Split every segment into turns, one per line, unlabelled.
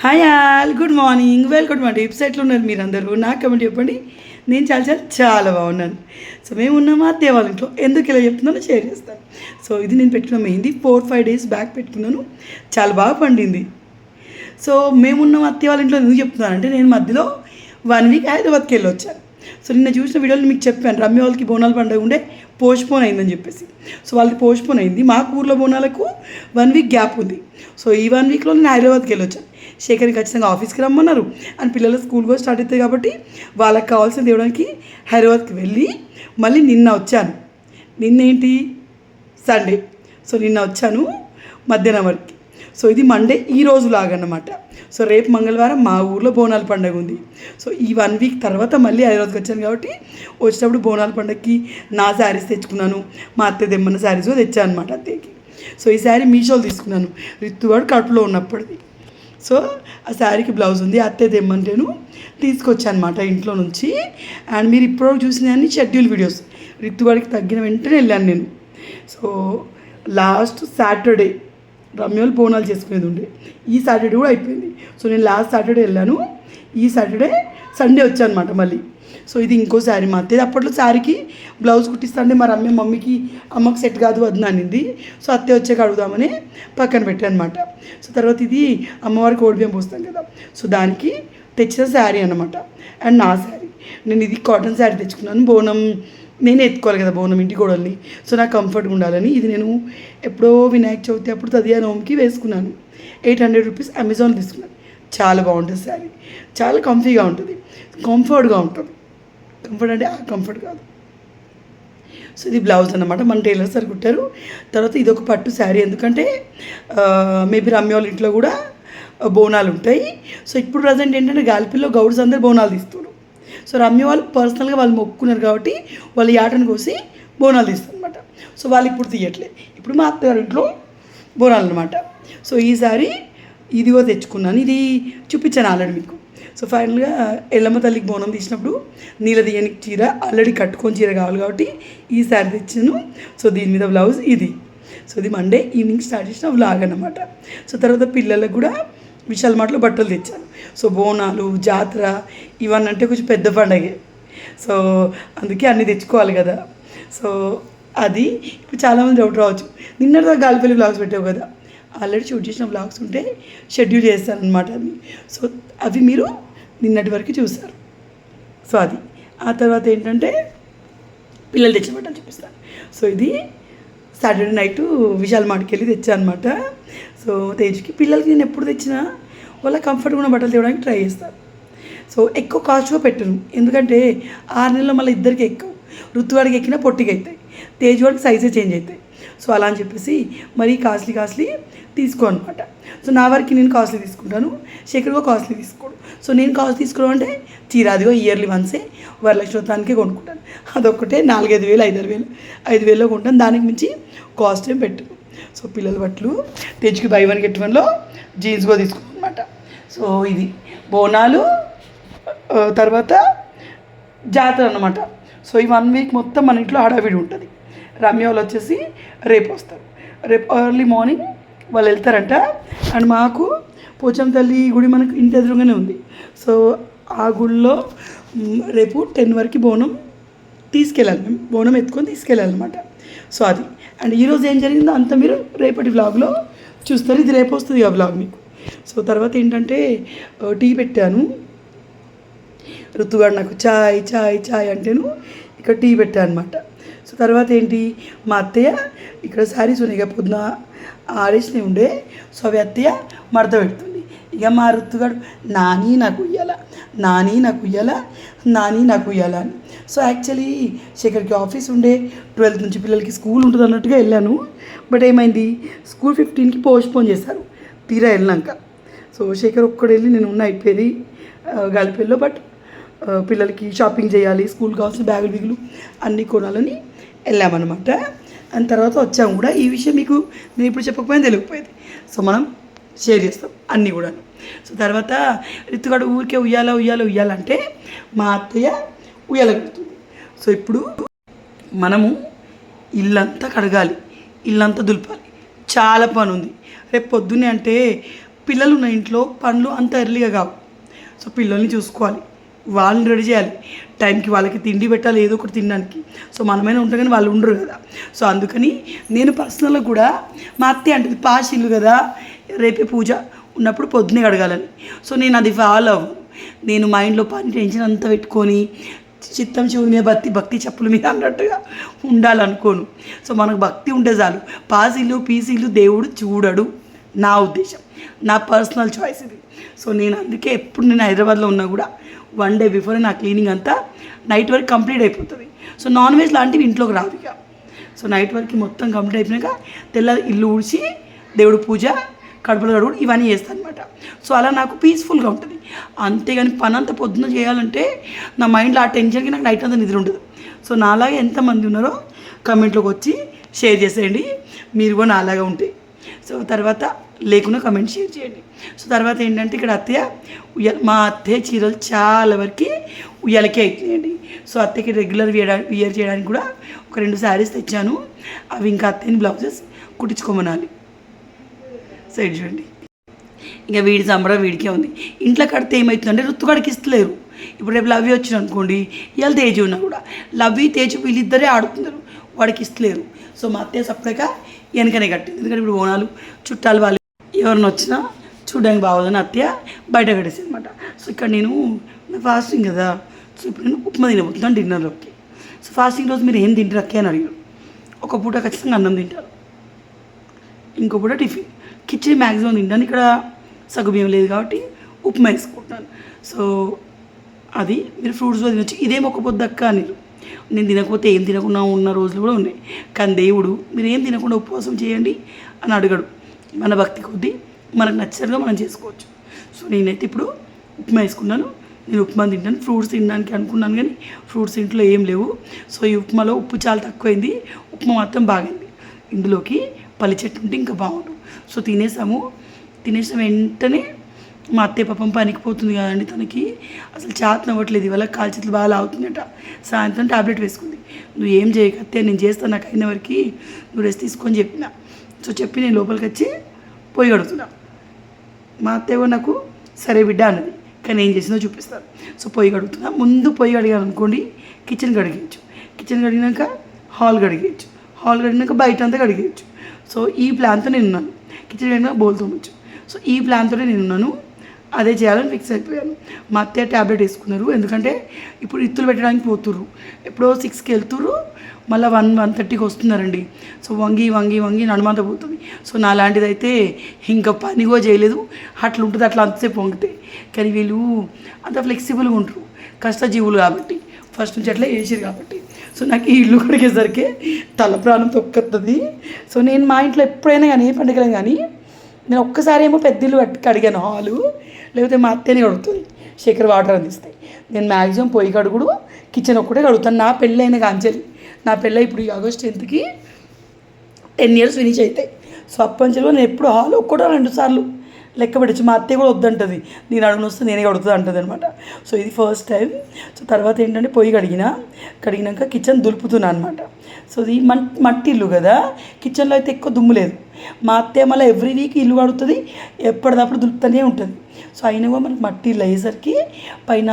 Hi all, good morning, welcome మా వెబ్సైట్లో ఉన్నారు మీరందరూ. నాకు కమెంట్ చెప్పండి. నేను చాలా చాలా చాలా బాగున్నాను. సో మేము ఉన్న మా అత్తయ్య వాళ్ళ ఇంట్లో ఎందుకు ఇలా చెప్తున్నానో షేర్ చేస్తాను. సో ఇది నేను పెట్టుకున్న మెహందీ 4-5 డేస్ బ్యాక్ పెట్టుకున్నాను, చాలా బాగా పండింది. సో మేమున్న మా అత్తయ్య వాళ్ళ ఇంట్లో ఎందుకు చెప్తున్నానంటే, నేను మధ్యలో 1 వీక్ హైదరాబాద్కి వెళ్ళి వచ్చాను. సో నిన్న చూసిన వీడియోలో మీకు చెప్పాను, రమ్య వాళ్ళకి బోనాల పండుగ ఉండే పోస్ట్పోన్ అయిందని చెప్పేసి. సో వాళ్ళకి పోస్ట్పోన్ అయింది, మాకు ఊర్లో బోనాలకు 1 వీక్ గ్యాప్ ఉంది. సో ఈ 1 వీక్లో నేను హైదరాబాద్కి వెళ్ళి వచ్చాను. శేఖర్ని ఖచ్చితంగా ఆఫీస్కి రమ్మన్నారు, అండ్ పిల్లలు స్కూల్ కూడా స్టార్ట్ అవుతాయి కాబట్టి వాళ్ళకి కావాల్సిన తేవడానికి హైదరాబాద్కి వెళ్ళి మళ్ళీ నిన్న వచ్చాను. నిన్నేంటి సండే, సో నిన్న వచ్చాను మధ్యాహ్నం వరకు. సో ఇది మండే ఈ రోజు లాగన్నమాట. సో రేపు మంగళవారం మా ఊర్లో బోనాల పండుగ ఉంది. సో ఈ 1 వీక్ తర్వాత మళ్ళీ హైదరాబాద్కి వచ్చాను కాబట్టి వచ్చేటప్పుడు బోనాల పండుగకి నా శారీస్ తెచ్చుకున్నాను, మా అత్తయ్య తెమ్మన్న శారీస్ కూడా తెచ్చాను అనమాట అత్తయ్యకి. సో ఈ శారీ మీషోలో తీసుకున్నాను, రిత్తువాడు కడుపులో ఉన్నప్పటిది. సో ఆ శారీకి బ్లౌజ్ ఉంది, అత్తయ్య తెమ్మంటేను తీసుకొచ్చాను అనమాట ఇంట్లో నుంచి. అండ్ మీరు ఇప్పుడు చూసిన అన్ని షెడ్యూల్ వీడియోస్, రిత్తువాడికి తగ్గిన వెంటనే వెళ్ళాను నేను. సో లాస్ట్ సాటర్డే రమ్యోలు బోనాలు చేసుకునేది ఉండే, ఈ సాటర్డే కూడా అయిపోయింది. సో నేను లాస్ట్ సాటర్డే వెళ్ళాను, ఈ సాటర్డే సండే వచ్చాను అనమాట మళ్ళీ. సో ఇది ఇంకో శారీ మా అత్తయ్య. అప్పట్లో శారీకి బ్లౌజ్ కుట్టిస్తాంటే మా రమ్య మమ్మీకి అమ్మకి సెట్ కాదు వద్దు అనింది. సో అత్తయ్య వచ్చాక అడుగుదామని పక్కన పెట్టాను అనమాట. సో తర్వాత ఇది అమ్మవారికి ఓడిబియ్యం పోస్తాం కదా, సో దానికి తెచ్చిన శారీ అనమాట. అండ్ నా శారీ, నేను ఇది కాటన్ శారీ తెచ్చుకున్నాను. బోనం నేనే ఎత్తుకోవాలి కదా బోనం ఇంటి గోడల్ని, సో నాకు కంఫర్ట్గా ఉండాలని ఇది నేను ఎప్పుడో వినాయక చవితి అప్పుడు తదియా నోమ్కి వేసుకున్నాను. 800 రూపీస్ అమెజాన్ తీసుకున్నాను. చాలా బాగుంటుంది శారీ, చాలా కంఫీగా ఉంటుంది, కంఫర్ట్గా ఉంటుంది. కంఫర్ట్ అంటే ఆ కంఫర్ట్ కాదు. సో ఇది బ్లౌజ్ అన్నమాట, మన టైలర్ సార్ కుట్టారు. తర్వాత ఇది ఒక పట్టు శారీ, ఎందుకంటే మేబీ రమ్య వాళ్ళ ఇంట్లో కూడా బోనాలు ఉంటాయి. సో ఇప్పుడు ప్రజెంట్ ఏంటంటే గాలిపిల్లో గౌడ్స్ అందరు బోనాలు తీస్తున్నారు. సో రమ్య వాళ్ళు పర్సనల్గా వాళ్ళు మొక్కున్నారు కాబట్టి వాళ్ళు యాటను కోసి బోనాలు తీస్తారు అనమాట. సో వాళ్ళు ఇప్పుడు తీయట్లే, ఇప్పుడు మా అత్తగారి ఇంట్లో బోనాలు అనమాట. సో ఈసారి ఇదిగో తెచ్చుకున్నాను, ఇది చూపించాను ఆల్రెడీ మీకు. సో ఫైనల్గా ఎల్లమ్మ తల్లికి బోనం తీసినప్పుడు నీళ్ళ తీయని చీర ఆల్రెడీ కట్టుకొని చీర కావాలి కాబట్టి ఈ శారీ తెచ్చాను. సో దీని మీద బ్లౌజ్ ఇది. సో ఇది మండే ఈవినింగ్ స్టార్ట్ చేసిన వ్లాగ్ అనమాట. సో తర్వాత పిల్లలకు కూడా విశాల్ మార్ట్లో బట్టలు తెచ్చాను. సో బోనాలు జాతర ఇవన్నీ అంటే కొంచెం పెద్ద పండగే, సో అందుకే అన్నీ తెచ్చుకోవాలి కదా. సో అది ఇప్పుడు చాలామంది డౌట్ రావచ్చు, నిన్నటిదా గాలిపల్లి బ్లాగ్స్ పెట్టావు కదా, ఆల్రెడీ షూట్ చేసిన బ్లాగ్స్ ఉంటే షెడ్యూల్ చేస్తాను అనమాట అవి. సో అవి మీరు నిన్నటి వరకు చూస్తారు. సో అది ఆ తర్వాత ఏంటంటే పిల్లలు తెచ్చిన బట్టలు చూపిస్తాను. సో ఇది సాటర్డే నైట్ విశాల్ మార్ట్కి వెళ్ళి తెచ్చాను అనమాట. సో తేజ్కి పిల్లలకి నేను ఎప్పుడు తెచ్చినా వాళ్ళ కంఫర్ట్గా ఉన్న బట్టలు తేవడానికి ట్రై చేస్తాను. సో ఎక్కువ కాస్ట్గా పెట్టను, ఎందుకంటే 6 నెలల్లో మళ్ళీ ఇద్దరికి ఎక్కువ, ఋతువాడికి ఎక్కినా పొట్టిగా అవుతాయి, తేజ్ వాడికి సైజే చేంజ్ అవుతాయి. సో అలా అని చెప్పేసి మరీ కాస్ట్లీ తీసుకో అనమాట. సో నా వరకు నేను కాస్ట్లీ తీసుకుంటాను, శేఖర్గా కాస్ట్లీ తీసుకోడు. సో నేను కాస్ట్లీ తీసుకోవడం అంటే చీర అదిగో ఇయర్లీ వన్సే వరలక్ష్మతానికే కొనుక్కుంటాను, అదొక్కటే 4-5 వేలు 5,000లో కొంటాను, దానికి మించి కాస్ట్ ఏం పెట్టను. సో పిల్లల బట్టలు తెచ్చుకి బై 1 get 1లో జీన్స్ కూడా తీసుకున్నాను అనమాట. సో ఇది బోనాలు తర్వాత జాతర అన్నమాట. సో ఈ 1 వీక్ మొత్తం మన ఇంట్లో హడావిడి ఉంటుంది. రమ్య వాళ్ళు వచ్చేసి రేపు వస్తారు, రేపు ఎర్లీ మార్నింగ్ వాళ్ళు వెళ్తారంట. అండ్ మాకు పోచమ్మ తల్లి గుడి మనకు ఇంటి ఎదురుగానే ఉంది. సో ఆ గుడిలో రేపు 10 వరకు బోనం తీసుకెళ్ళాలి, మేము బోనం ఎత్తుకొని తీసుకెళ్ళాలి అనమాట. సో అది అండ్ ఈరోజు ఏం జరిగిందో అంతా మీరు రేపటి వ్లాగ్లో చూస్తారు, ఇది రేపు వస్తుంది ఆ వ్లాగ్ మీకు. సో తర్వాత ఏంటంటే టీ పెట్టాను, ఋతుగాడు నాకు చాయ్ చాయ్ చాయ్ అంటేను ఇక్కడ టీ పెట్టాను అనమాట. సో తర్వాత ఏంటి, మా అత్తయ్య ఇక్కడ శారీస్ ఉన్నాయి ఇక పొద్దున ఆడేసినవి ఉండే, సో అవి అత్తయ్య మడత పెడుతుంది. ఇక మా ఋతుగాడు నాని నాకు ఉయ్యాల, నాని నాకు ఉయ్యాల, నాని నాకు ఉయ్యాల అని. సో యాక్చువల్లీ శేఖర్కి ఆఫీస్ ఉండే 12th నుంచి పిల్లలకి స్కూల్ ఉంటుంది అన్నట్టుగా వెళ్ళాను. బట్ ఏమైంది, స్కూల్ 15కి పోస్ట్పోన్ చేశారు తీరా వెళ్ళాక. సో శేఖర్ ఒక్కడు వెళ్ళి నేను ఉన్న అయిపోయేది గల్పేల్లో. బట్ పిల్లలకి షాపింగ్ చేయాలి, స్కూల్ కావాల్సిన బ్యాగులు బిగులు అన్నీ కొనాలని వెళ్ళామన్నమాట. అండ్ తర్వాత వచ్చాము కూడా. ఈ విషయం మీకు నేను ఇప్పుడు చెప్పకపోయినా తెలియకపోయేది, సో మనం షేర్ చేస్తాం అన్నీ కూడా. సో తర్వాత రితుగాడు ఊరికే ఉయ్యాలంటే మా అత్తయ్య ఉయ్యాల కడుతుంది. సో ఇప్పుడు మనము ఇల్లంతా కడగాలి, ఇల్లంతా దులపాలి, చాలా పని ఉంది. రేపు పొద్దున్నే అంటే పిల్లలు ఉన్న ఇంట్లో పనులు అంత ఎర్లీగా కావు. సో పిల్లల్ని చూసుకోవాలి, వాళ్ళని రెడీ చేయాలి, టైంకి వాళ్ళకి తిండి పెట్టాలి, ఏదో ఒకటి తినడానికి. సో మనమైనా ఉంటాం కానీ వాళ్ళు ఉండరు కదా. సో అందుకని నేను పర్సనల్గా కూడా మా అత్తే అంటే పాష్ ఇల్లు కదా, రేపే పూజ ఉన్నప్పుడు పొద్దునే కడగాలని. సో నేను అది ఫాలో అవ్వను. నేను మైండ్లో పని టెన్షన్ అంతా పెట్టుకొని చిత్తం చెవుల మీద భక్తి చెప్పుల మీద అన్నట్టుగా ఉండాలనుకోను. సో మనకు భక్తి ఉంటే చాలు. పాసీలు పీసీలు దేవుడు చూడడు, నా ఉద్దేశం, నా పర్సనల్ చాయిస్ ఇది. సో నేను అందుకే ఎప్పుడు నేను హైదరాబాద్లో ఉన్నా కూడా 1 డే బిఫోర్ నా క్లీనింగ్ అంతా నైట్ వరకు కంప్లీట్ అయిపోతుంది. సో నాన్ వెజ్ లాంటివి ఇంట్లోకి రావు ఇక. సో నైట్ వరకు మొత్తం కంప్లీట్ అయిపోయినాక తెల్లారి ఇల్లు ఊడ్చి దేవుడు పూజ, కడుపులు కడుగుడు ఇవన్నీ చేస్తాను అనమాట. సో అలా నాకు పీస్ఫుల్గా ఉంటుంది. అంతేగాని పని అంతా పొద్దున్న చేయాలంటే నా మైండ్లో ఆ టెన్షన్కి నాకు నైట్ అంతా నిద్ర ఉండదు. సో నాలాగా ఎంతమంది ఉన్నారో కమెంట్లోకి వచ్చి షేర్ చేసేయండి, మీరు కూడా నాలాగా ఉంటాయి. సో తర్వాత లేకుండా కమెంట్ షేర్ చేయండి. సో తర్వాత ఏంటంటే ఇక్కడ మా అత్తయ్య చీరలు చాలా వరకు ఉయ్యాలకే అవుతున్నాయండి. సో అత్తయ్యకి రెగ్యులర్ వియర్ చేయడానికి కూడా ఒక 2 శారీస్ తెచ్చాను. అవి ఇంకా అత్తయ్యని బ్లౌజెస్ కుట్టించుకోమనాలి. సైడ్ చూడండి, ఇంకా వీడి సంబరం వీడికే ఉంది. ఇంట్లో కడితే ఏమవుతుందంటే రుత్తుకాడికి ఇస్తలేరు. ఇప్పుడు రేపు లవ్వి వచ్చిన అనుకోండి, ఇవాళ తేజు ఉన్నా కూడా లవ్వి తేజు వీళ్ళిద్దరే ఆడుతున్నారు, వాడికి ఇస్తలేరు. సో మా అత్తయ్య సపరేట్గా వెనకనే కట్టింది. ఎందుకంటే ఇప్పుడు ఓనాలు చుట్టాలు వాళ్ళు ఎవరిని వచ్చినా చూడడానికి బాగోదని అత్తయ్య బయట కట్టేసి అనమాట. సో ఇక్కడ నేను ఫాస్టింగ్ కదా, సో ఇప్పుడు నేను ఉప్మా తినబోతున్నాను డిన్నర్లోకి. సో ఫాస్టింగ్ రోజు మీరు ఏం తింటారు అక్కే అని అడిగారు. ఒక పూట ఖచ్చితంగా అన్నం తింటారు, ఇంకో పూట టిఫిన్. కిచెడి మ్యాక్సిమం తింటాను. ఇక్కడ సగ్గుబియ్యం లేదు కాబట్టి ఉప్మా వేసుకుంటాను. సో అది మీరు ఫ్రూట్స్లో తినొచ్చు. ఇదేం ఒక పొద్దు అక్క అని నేను తినకపోతే ఏం తినకుండా ఉన్న రోజులు కూడా ఉన్నాయి. కానీ దేవుడు మీరు ఏం తినకుండా ఉపవాసం చేయండి అని అడగడు. మన భక్తి కొద్దీ మనకు నచ్చినట్టుగా మనం చేసుకోవచ్చు. సో నేనైతే ఇప్పుడు ఉప్మా వేసుకున్నాను. నేను ఉప్మా తింటాను. ఫ్రూట్స్ తినడానికి అనుకున్నాను కానీ ఫ్రూట్స్ ఇంట్లో ఏం లేవు. సో ఈ ఉప్మాలో ఉప్పు చాలా తక్కువైంది, ఉప్మా మాత్రం బాగైంది. ఇందులోకి పల్లి చెట్టు ఉంటే ఇంకా బాగుండు. సో తినేసిన వెంటనే మా అత్తయ్య పాపం పనికి పోతుంది కదండి, తనకి అసలు చేతన అవ్వట్లేదు. ఇవాళ కాలు చేతులు బాగా అవుతుందట. సాయంత్రం టాబ్లెట్ వేసుకుంది. నువ్వు ఏం చేయకత్తే, నేను చేస్తాను, నాకు అయిన వరకు నువ్వు రెస్ట్ తీసుకొని చెప్పిన. సో చెప్పి నేను లోపలికి వచ్చి పొయ్యి కడుగుతున్నా. మా అత్తయ్య నాకు సరే బిడ్డ అన్నది, కానీ ఏం చేసిందో చూపిస్తాను. సో పొయ్యి కడుగుతున్నా. ముందు పొయ్యి కడిగాను అనుకోండి, కిచెన్ కడిగేయచ్చు. కిచెన్ కడిగినాక హాల్ కడిగేయచ్చు. హాల్ కడిగినాక బయట అంతా కడిగేయచ్చు. సో ఈ ప్లాన్తో నేను ఉన్నాను. కిచెన్ కడిగినాక బౌల్ తోమచ్చు. సో ఈ ప్లాన్తోనే నేను ఉన్నాను. అదే చేయాలని ఫిక్స్ అయిపోయాను. మా అత్తయ్య ట్యాబ్లెట్ వేసుకున్నారు. ఎందుకంటే ఇప్పుడు ఇత్తులు పెట్టడానికి పోతుర్రు. ఎప్పుడో 6కి వెళ్తుర్రు, మళ్ళీ 1:30కి వస్తున్నారండి. సో వంగి నడుమంతా పోతుంది. సో నా లాంటిది అయితే ఇంకా పని కూడా చేయలేదు, అట్లా ఉంటుంది, అట్లా అంతసేపు వంగితే. కానీ వీళ్ళు అంత ఫ్లెక్సిబుల్గా ఉంటారు, కష్టజీవులు కాబట్టి, ఫస్ట్ నుంచి అట్లా వేసారు కాబట్టి. సో నాకు ఈ ఇల్లు కడిగేసరికి తల ప్రాణం తొక్కుతుంది. సో నేను మా ఇంట్లో ఎప్పుడైనా కానీ ఏ పండుగలు కానీ నేను ఒక్కసారి ఏమో పెద్ద ఇల్లు కడిగాను హాలు, లేకపోతే మా అత్తేనే కడుగుతుంది, శేఖర్ వాటర్ అందిస్తాయి. నేను మ్యాక్సిమం పొయ్యి కడుగుడు, కిచెన్ ఒక్కటే కడుగుతాను. నా పెళ్ళి అయిన కాంచెలి, నా పెళ్ళి ఇప్పుడు ఈ ఆగస్ట్ 10కి 10 years ఫినిష్ అవుతాయి. సో అప్పంచెలో నేను ఎప్పుడు హాల్ ఒక్కటో 2 సార్లు లెక్క పెట్టచ్చు. మా అత్తయ్య కూడా వద్దంటుంది, నేను అడుగును వస్తే నేనే కడుగుతుంది అంటుంది అనమాట. సో ఇది ఫస్ట్ టైం. సో తర్వాత ఏంటంటే పొయ్యి కడిగినాక కిచెన్ దులుపుతున్నాను అనమాట. సో ఇది మట్టి ఇల్లు కదా, కిచెన్లో అయితే ఎక్కువ దుమ్ము లేదు. మా అత్తయ్య మళ్ళీ ఎవ్రీ వీక్ ఇల్లు కడుగుతుంది, ఎప్పటిదప్పుడు దులుపుతూనే ఉంటుంది. సో అయినా కూడా మనకి మట్టి ఇల్లు అయ్యేసరికి పైన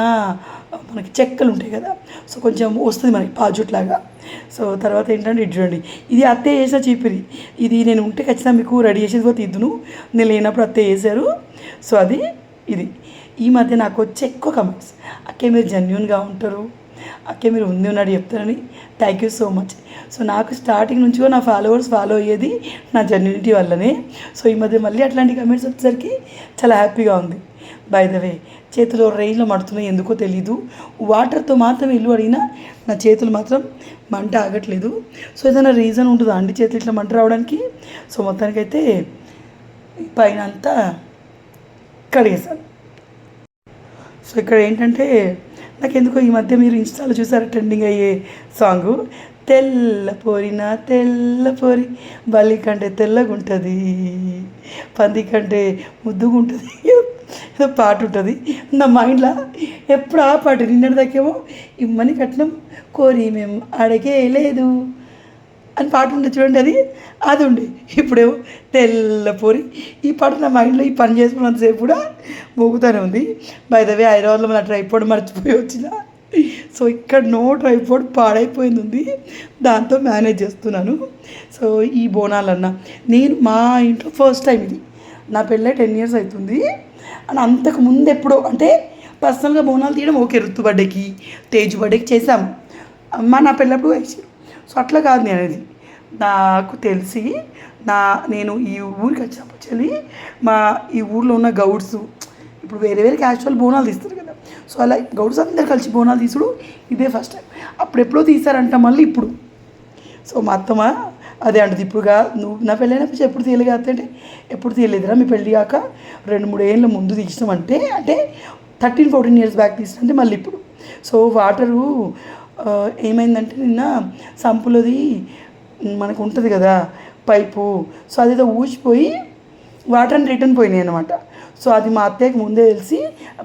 మనకి చెక్కలు ఉంటాయి కదా, సో కొంచెం వస్తుంది మనకి పాజుట్లాగా. సో తర్వాత ఏంటంటే ఇది చూడండి, ఇది అత్తయ్య చేసిన చీపిరి. ఇది నేను ఉంటే ఖచ్చితంగా మీకు రెడీ చేసేది కూడా తీద్దును, నేను లేనప్పుడు అత్తయ్య చేశారు. సో అది ఇది ఈ మధ్య నాకు వచ్చే ఎక్కువ కమెంట్స్, అక్కే మీరు జెన్యూన్గా ఉంటారు, అక్కే మీరు ఉన్నాడు చెప్తారని. Thank you so much. So నాకు స్టార్టింగ్ నుంచి కూడా నా ఫాలోవర్స్ ఫాలో అయ్యేది నా జెన్యూనిటీ వల్లనే. సో ఈ మధ్య మళ్ళీ అట్లాంటి కమెంట్స్ వచ్చేసరికి చాలా హ్యాపీగా ఉంది. బై ద వే చేతిలో రైన్లో మడుతున్నాయి, ఎందుకో తెలీదు. వాటర్తో మాత్రం ఇల్లు అడిగినా నా చేతులు మాత్రం మంట ఆగట్లేదు. సో ఏదైనా రీజన్ ఉంటుందా అండి చేతులు ఇట్లా మంట రావడానికి? సో మొత్తానికైతే పైన అంతా కడిగేసాను. సో ఇక్కడ ఏంటంటే నాకు ఎందుకో ఈ మధ్య మీరు ఇన్స్టాలో చూసారా ట్రెండింగ్ అయ్యే సాంగు, తెల్ల పోరినా తెల్ల పోరి, బల్లి కంటే తెల్లగా ఉంటుంది, పంది కంటే ముద్దుగా ఉంటుంది, ఏదో పాట ఉంటుంది నా మైండ్లో ఎప్పుడు. ఆ పాట నిన్నటిదాకేమో ఇమ్మని కట్నం కోరి మేము అడగే లేదు, అని పాట ఉండే చూడండి, అది ఉండే. ఇప్పుడేమో తెల్లపోరి. ఈ పాట నా మైండ్లో ఈ పని చేసుకున్నంతసేపు కూడా మోగుతూనే ఉంది. బై ద వే హైదరాబాద్లో మన ట్రైపోర్డ్ మర్చిపోయి వచ్చిన. సో ఇక్కడ నో ట్రైపోర్డ్ పాడైపోయింది ఉంది, దాంతో మేనేజ్ చేస్తున్నాను. సో ఈ బోనాలన్నా నేను మా ఇంట్లో ఫస్ట్ టైం ఇది. నా పెళ్ళై 10 years అవుతుంది. అని అంతకు ముందు ఎప్పుడో అంటే పర్సనల్గా బోనాలు తీయడం ఓకే, ఋతు బర్త్డేకి, తేజు బర్త్డేకి చేసాము. అమ్మ నా పెళ్ళప్పుడు వేసారు. సో అట్లా కాదు నేను అనేది. నాకు తెలిసి నేను ఈ ఊరికి వచ్చి ఈ ఊర్లో ఉన్న గౌడ్స్ ఇప్పుడు వేరే వేరే క్యాస్ట్రల్ బోనాలు తీస్తారు కదా. సో అలా గౌడ్స్ అందరు కలిసి బోనాలు తీసుడు ఇదే ఫస్ట్ టైం. అప్పుడు ఎప్పుడో తీసారంట, మళ్ళీ ఇప్పుడు. సో మా అత్తమ్మ అదే అంటది, ఇప్పుడుగా నువ్వు నా పెళ్ళైనప్పుడు ఎప్పుడు తీయలేదు అంటే ఎప్పుడు తీయలేదురా, మీ పెళ్ళి కాక 2-3 ఏళ్ళ ముందు తీసినామంటే అంటే 13-14 years బ్యాక్ తీసినంటే మళ్ళీ ఇప్పుడు. సో వాటరు ఏమైందంటే నిన్న సంపులోది మనకు ఉంటుంది కదా పైపు, సో అదేదో ఊసిపోయి వాటర్ అని రిటర్న్ పోయినాయి అనమాట. సో అది మా అత్తయ్యకి ముందే తెలిసి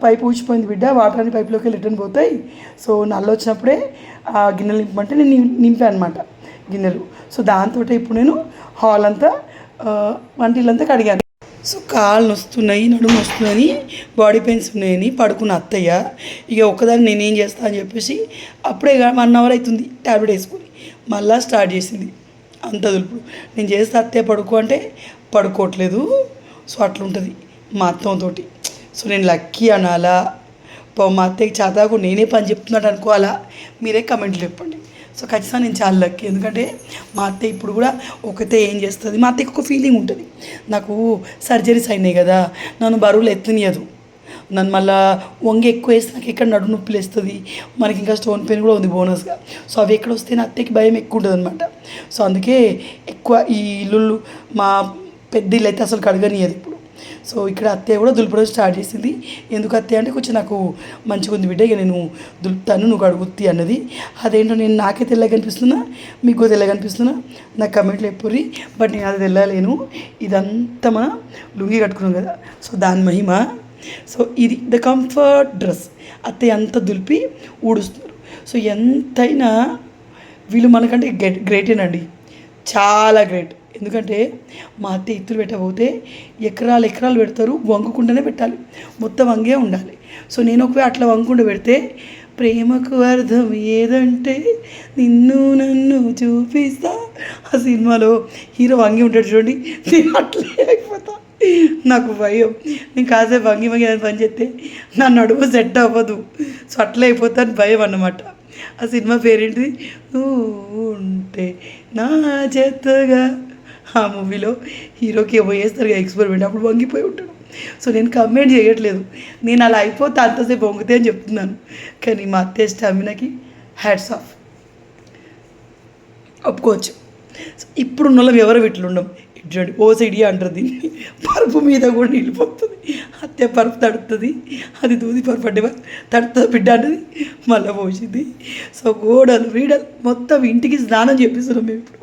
పైపు ఊసిపోయింది బిడ్డ, వాటర్ అని పైపులోకి రిటర్న్ పోతాయి, సో నల్ల వచ్చినప్పుడే ఆ గిన్నెలు నింపమంటే నేను నింపాను అనమాట గిన్నెలు. సో దాంతో ఇప్పుడు నేను హాల్ అంతా వంటిల్లంతా కడిగాను. సో కాళ్ళు వస్తున్నాయి, నడుము వస్తున్నాయని, బాడీ పెయిన్స్ ఉన్నాయని పడుకున్న అత్తయ్య ఇక ఒక్కదాన్ని నేనేం చేస్తా అని చెప్పేసి అప్పుడే 1 hour అవుతుంది ట్యాబ్లెట్ వేసుకొని మళ్ళీ స్టార్ట్ చేసింది అంత దులుపుడు. నేను చేస్తే అత్తయ్య పడుకో అంటే పడుకోవట్లేదు. సో అట్లుంటుంది మా అత్తమ్మతోటి. సో నేను లక్కీ అనాలా, మా అత్తయ్యకి చేతాకు నేనే పని చెప్తున్నాడు అనుకోవాలా, మీరే కమెంట్లు చెప్పండి. సో ఖచ్చితంగా నేను చాలా లక్కీ, ఎందుకంటే మా అత్తయ్య ఇప్పుడు కూడా ఒకతే ఏం చేస్తుంది. మా అత్తయ్యకి ఒక ఫీలింగ్ ఉంటుంది, నాకు సర్జరీస్ అయినాయి కదా, నన్ను బరువులు ఎత్తనియదు, నన్ను మళ్ళీ వంగి ఎక్కువ వేస్తే నాకు ఎక్కడ నడుము నొప్పి లేస్తుంది, మనకి ఇంకా స్టోన్ పెయిన్ కూడా ఉంది బోనస్గా. సో అవి ఎక్కడ వస్తే నా అత్తయ్యకి భయం ఎక్కువ ఉంటుంది అనమాట. సో అందుకే ఎక్కువ ఈ ఇల్లు మా పెద్ద ఇల్లు అయితే అసలు కడగనియదు ఇప్పుడు. సో ఇక్కడ అత్తయ్య కూడా దులుపడం స్టార్ట్ చేసింది. ఎందుకు అత్తయ్య అంటే కొంచెం నాకు మంచిగా ఉంది బిడ్డ, ఇక నేను దులుపుతాను నువ్వు కడుగుత్తి అన్నది. అదేంటో నేను నాకే తెల్లగా కనిపిస్తున్నా, మీకు తెల్లగా కనిపిస్తున్నా, నాకు కమెంట్లు ఎప్పుర్రి. బట్ నేను అది తెల్లలేను, ఇదంతా మన లుంగి కట్టుకున్నాం కదా, సో దాని మహిమ. సో ఇది ద కంఫర్ట్ డ్రెస్. అత్తయ్య అంతా దులిపి ఊడుస్తున్నారు. సో ఎంతైనా వీళ్ళు మనకంటే గ్రేటేనండి, చాలా గ్రేట్. ఎందుకంటే మా అత్తయ్య ఇత్తులు పెట్టకపోతే ఎకరాలు పెడతారు, వంగుకుంటూనే పెట్టాలి, మొత్తం వంగే ఉండాలి. సో నేను ఒకవేళ అట్లా వంగుకుంటూ పెడితే ప్రేమకు అర్థం ఏదంటే నిన్ను నన్ను చూపిస్తా, ఆ సినిమాలో హీరో వంగి ఉంటాడు చూడండి, నేను అట్లే అయిపోతా. నాకు భయం, నేను కాసేపు వంగి అని పని చేస్తే నా నడుము సెట్ అవ్వదు, సో అట్లే అయిపోతాను భయం అన్నమాట. ఆ సినిమా పేరేంటిది, నువ్వు ఉంటే నా చేతగా, ఆ మూవీలో హీరోకి ఏమో చేస్తారు ఎక్స్పెరిమెంట్, అప్పుడు వంగిపోయి ఉంటాడు. సో నేను కమెంట్ చేయట్లేదు, నేను అలా అయిపోతే అంతసేపు వంగితే అని చెప్తున్నాను. కానీ మా అత్తయ్య స్టామినాకి హ్యాట్స్ ఆఫ్, ఒప్పుకోవచ్చు. సో ఇప్పుడున్న వాళ్ళం ఎవరు ఇట్లా ఉండం, ఇటు ఓసిడి అంటారు దీన్ని. పరుపు మీద కూడా నీళ్ళు పోతుంది, అత్తయ్య పరుపు తడుతుంది, అది దూది పరుపు అంటే తడుతుంది బిడ్డ అన్నది మళ్ళీ పోసింది. సో గోడలు వీడలు మొత్తం ఇంటికి స్నానం చేపిస్తున్నాం మేము ఇప్పుడు.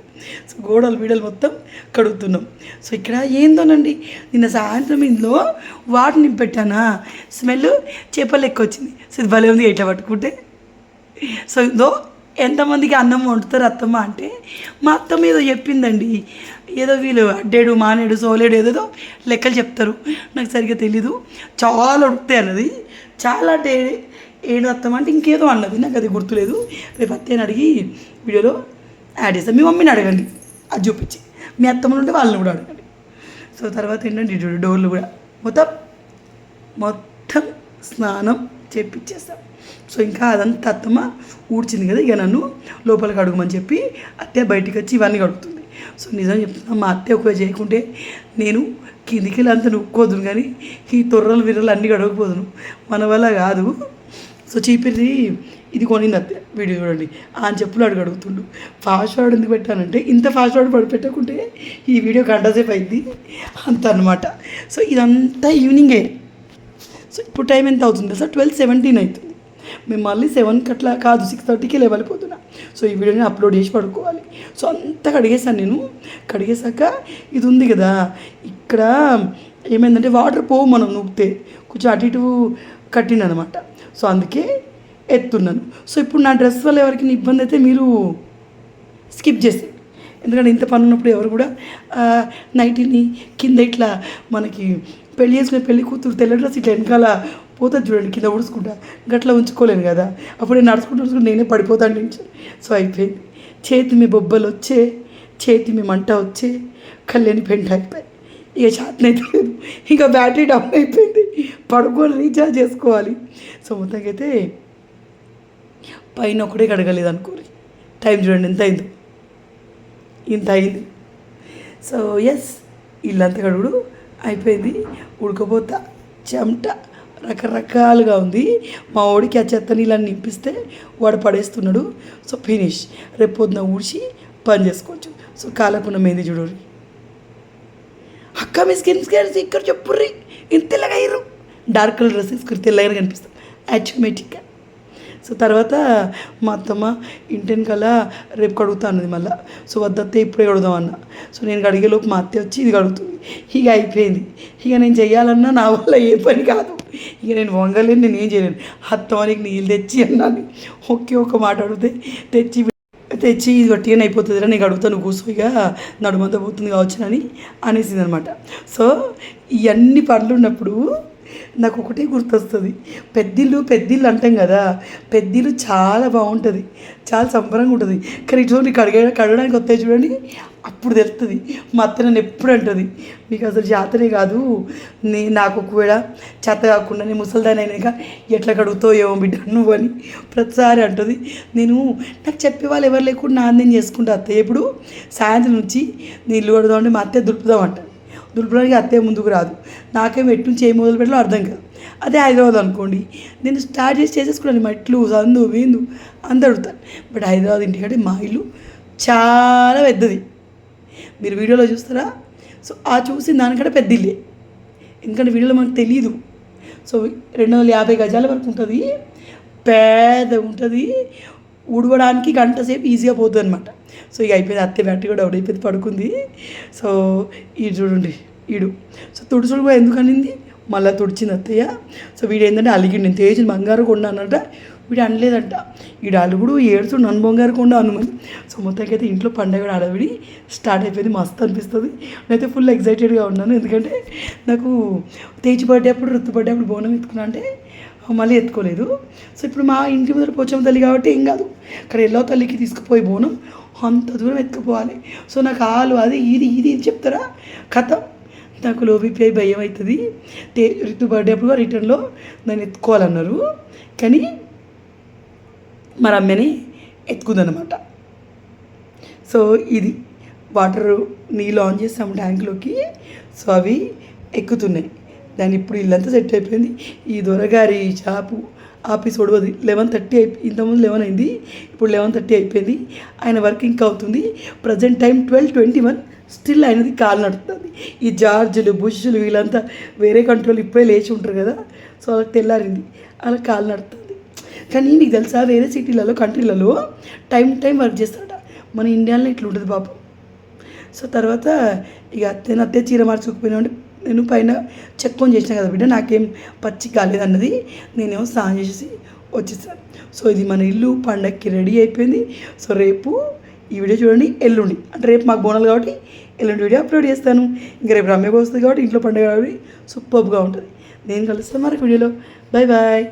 సో గోడలు వీడలు మొత్తం కడుగుతున్నాం. సో ఇక్కడ ఏందోనండి, నిన్న సాయంత్రం ఇందులో వాటర్ నింపెట్టానా, స్మెల్ చేపలు ఎక్కువ వచ్చింది. సో ఇది భలే ఉంది ఇట్లా పట్టుకుంటే. సో ఇందో ఎంతమందికి అన్నం వండుతారు అత్తమ్మ అంటే, మా అత్తమ్మ ఏదో చెప్పిందండి, ఏదో వీళ్ళు అడ్డేడు మానేడు సోలేడు ఏదేదో లెక్కలు చెప్తారు, నాకు సరిగ్గా తెలీదు. చాలా ఉడుకుతాయి అన్నది, చాలా అంటే ఏడు అత్తమ్మ అంటే ఇంకేదో అన్నది, నాకు అది గుర్తులేదు. రేపు అత్తయ్యని అడిగి వీడియోలో యాడ్ చేస్తాను. మీ మమ్మీని అడగండి అది చూపించి, మీ అత్తమ్మలు ఉంటే వాళ్ళని కూడా అడగండి. సో తర్వాత ఏంటంటే డోర్లు కూడా మొత్తం స్నానం చేపించేస్తాం. సో ఇంకా అదంతా అత్తమ్మ ఊడ్చింది కదా, ఇక నన్ను లోపలికి అడుగుమని చెప్పి అత్తయ్య బయటికి వచ్చి ఇవన్నీ కడుగుతుంది. సో నిజం చెప్తున్నా, మా అత్తయ్య ఒకవేళ చేయకుంటే నేను కిందికి వెళ్ళి అంత నొక్కోదును, కానీ ఈ తొర్రలు విర్రలు అన్నీ కడగకపోదును, మన వల్ల కాదు. సో చీపిరి ఇది కొనింది అత్తయ్య, వీడియో చూడండి, అని చెప్పులు అడుగుతుండు. ఫాస్ట్ ఫార్వర్డ్ ఎందుకు పెట్టానంటే, ఇంత ఫాస్ట్ ఫార్వర్డ్ పెట్టకుంటే ఈ వీడియో గంటసేపు అయింది అంత అనమాట. సో ఇదంతా ఈవినింగే. సో ఇప్పుడు టైం ఎంత అవుతుంది సార్, 12:17 అవుతుంది. మేము మళ్ళీ 7కి అట్లా కాదు 6:30కి లేవలిపోతున్నా. సో ఈ వీడియోని అప్లోడ్ చేసి పడుకోవాలి. సో అంతా కడిగేసాను నేను. కడిగేసాక ఇది ఉంది కదా, ఇక్కడ ఏమైందంటే వాటర్ పోవు మనం నూపితే, కొంచెం అటు ఇటు కట్టిందనమాట. సో అందుకే ఎత్తున్నాను. సో ఇప్పుడు నా డ్రెస్ వల్ల ఎవరికి ఇబ్బంది అయితే మీరు స్కిప్ చేసి, ఎందుకంటే ఇంత పని ఉన్నప్పుడు ఎవరు కూడా నైటీని కింద ఇట్లా మనకి పెళ్లి చేసుకునే పెళ్లి కూతురు తెల్ల డ్రెస్ ఇట్లా వెనకాల పోతుంది చూడండి కింద ఉడుచుకుంటా గట్లా ఉంచుకోలేను కదా, అప్పుడు నేను నడుచుకుంటూ నేనే పడిపోతాను నుంచి. సో అయిపోయింది. చేతి మీ బొబ్బలు వచ్చే, చేతి మీ మంట వచ్చే, కళ్ళని పెంట అయిపోయి ఇక చేతనైతే లేదు, ఇక బ్యాటరీ డౌన్ అయిపోయింది, పడుకొని రీఛార్జ్ చేసుకోవాలి. సో మొత్తంగా అయితే పైన ఒకటే కడగలేదు అనుకోరి. టైం చూడండి ఎంత అయిందో, ఇంత అయింది. సో ఎస్, ఇల్లంతా కడుగుడు అయిపోయింది. ఉడకపోతా చెమట రకరకాలుగా ఉంది. మా వాడికి ఆ చెత్త నీళ్ళని నింపిస్తే వాడు పడేస్తున్నాడు. So finish. రేపు పొద్దున ఊడ్చి పని చేసుకోవచ్చు. సో కాలకున్న మెహందీ చూడరు. అక్క మీ స్కిన్ స్కేర్స్ ఇక్కడ చెప్పుర్రి ఇంత తెల్లగా అయ్యారు. డార్క్ కలర్ డ్రెస్ తీసుకుని తెల్లగా కనిపిస్తాం ఆటోమేటిక్గా. సో తర్వాత మా అత్తమ్మ ఇంటికల్లా రేపు కడుగుతా అన్నది మళ్ళీ. సో వద్దత్తే ఇప్పుడే కడుగుదాం అన్న. సో నేను కడిగేలోపు మా అత్తే వచ్చి ఇది కడుగుతుంది. ఇక అయిపోయింది. ఇక నేను చెయ్యాలన్నా నా వల్ల ఏ పని కాదు. ఇక నేను వంగలేను, నేను ఏం చేయలేను. అత్తమ్మనికి నీళ్ళు తెచ్చి అన్నాను. ఒకే ఒక మాట అడిగితే తెచ్చి ఇది వట్టిగానే అయిపోతుందిరా, నీకు అడుగుతా, నువ్వు కూర్చో, ఇక నడుమంతా పోతుంది కావచ్చునని అనేసింది అనమాట. సో ఇవన్నీ పనులు ఉన్నప్పుడు నాకు ఒకటే గుర్తొస్తుంది. పెద్దిల్లు అంటాం కదా, పెద్దిల్లు చాలా బాగుంటుంది, చాలా సంబరంగా ఉంటుంది. కానీ ఇటువంటి కడగడానికి వస్తాయి చూడండి, అప్పుడు తెలుస్తుంది. మా అత్త నన్ను ఎప్పుడు అంటుంది, మీకు అసలు జాతరే కాదు, నాకు ఒకవేళ చేత కాకుండా నేను ముసలిదాని అయినాక ఎట్లా కడుగుతావు ఏమో బిడ్డ నువ్వు అని ప్రతిసారి అంటుంది. నాకు చెప్పే వాళ్ళు ఎవరు లేకుండా నేను చేసుకుంటా. అత్తయ్య ఎప్పుడు సాయంత్రం నుంచి నీళ్ళు కడుగుదామంటే మా అత్తయ్య దులుపుదామంట. దులుపడానికి అత్తయ్య ముందుకు రాదు. నాకేమో ఎటు నుంచి ఏం మొదలు పెట్టాలో అర్థం కాదు. అదే హైదరాబాద్ అనుకోండి, నేను స్టార్ట్ చేసేసుకున్నాను, మట్లు సందు వీందు అంత అడుగుతాను. బట్ హైదరాబాద్ ఇంటికంటే మా ఇల్లు చాలా పెద్దది. మీరు వీడియోలో చూస్తారా? సో ఆ చూసిన దానికంటే పెద్ద ఇల్లే, ఎందుకంటే వీడియోలో మనకు తెలియదు. సో 250 గజాల వరకు ఉంటుంది, పెద్ద ఉంటుంది. ఉడవడానికి గంట సేపు ఈజీగా పోతుంది అనమాట. సో ఇక అయిపోయింది. అత్తే బ్యాటరీ కూడా అవుట్ అయిపోయింది, పడుకుంది. సో ఈడు చూడండి ఈడు. సో తుడుచుడు కూడా ఎందుకు అనింది, మళ్ళీ తుడిచింది అత్తయ్య. సో వీడు ఏంటంటే అలిగిండు, నేను తేజ్ బంగారు కొండ అన్నట. వీడు అనలేదంట, వీడు అలుగుడు ఏడుచుడు నన్ను బంగారు కొండ అనుమని. సో మొత్తానికి అయితే ఇంట్లో పండగ అడవిడి స్టార్ట్ అయిపోయింది. మస్తు అనిపిస్తుంది. నేనైతే ఫుల్ ఎక్సైటెడ్గా ఉన్నాను, ఎందుకంటే నాకు తేజ్ బర్త్డే అప్పుడు ఋతు బర్త్డే అప్పుడు బోనం ఎత్తుకున్నా అంటే మళ్ళీ ఎత్తుకోలేదు. సో ఇప్పుడు మా ఇంటి ముందర పోచమ్మ తల్లి కాబట్టి ఏం కాదు, అక్కడ ఎల్లో తల్లికి తీసుకుపోయి బోనం అంత దూరం ఎత్తుకుపోవాలి. సో నాకు అది ఇది చెప్తారా కథ, నాకు లోబిపిఐ భయం అవుతుంది. ఋతు బర్త్డే అప్పుడు రిటర్న్లో నన్ను ఎత్తుకోవాలన్నారు, కానీ మరి అమ్మని ఎత్తుకుందనమాట. సో ఇది నీళ్ళు ఆన్ చేస్తాము ట్యాంక్లోకి. సో అవి ఎక్కుతున్నాయి. దాన్ని ఇప్పుడు ఇల్లంతా సెట్ అయిపోయింది. ఈ దొరగారి షాపు ఆఫీస్ ఒడవది 11:30 ఇంతకుముందు 11 అయింది, ఇప్పుడు 11:30 అయిపోయింది. ఆయన వర్క్ ఇంకా అవుతుంది. Present time 12:21. స్టిల్ ఆయనది కాలు నడుస్తుంది. ఈ జార్జులు బుష్లు వీళ్ళంతా వేరే కంట్రోల్ ఇప్పుడే లేచి ఉంటారు కదా, సో అలా తెల్లారింది, అలా కాలు నడుతుంది. కానీ నీకు తెలుసా, వేరే సిటీలలో కంట్రీలలో టైం వర్క్ చేస్తారట. మన ఇండియాలో ఇట్లా ఉంటుంది పాపం. సో తర్వాత ఇక అత్తే చీర మార్చుకోకపోయినా అంటే నేను పైన చెక్కొని చేసిన కదా బిడ్డ, నాకేం పచ్చి కాలేదన్నది. నేనేమో స్నానం చేసేసి వచ్చేసాను. సో ఇది మన ఇల్లు పండగకి రెడీ అయిపోయింది. సో రేపు ఈ వీడియో చూడండి, ఎల్లుండి అంటే రేపు మాకు బోనాలు కాబట్టి ఎల్లుండి వీడియో అప్లోడ్ చేస్తాను. ఇంకా రేపు రమ్యకు వస్తుంది కాబట్టి ఇంట్లో పండుగ కాబట్టి సూపర్గా ఉంటుంది. నేను కలుస్తాను మరొక వీడియోలో. Bye bye.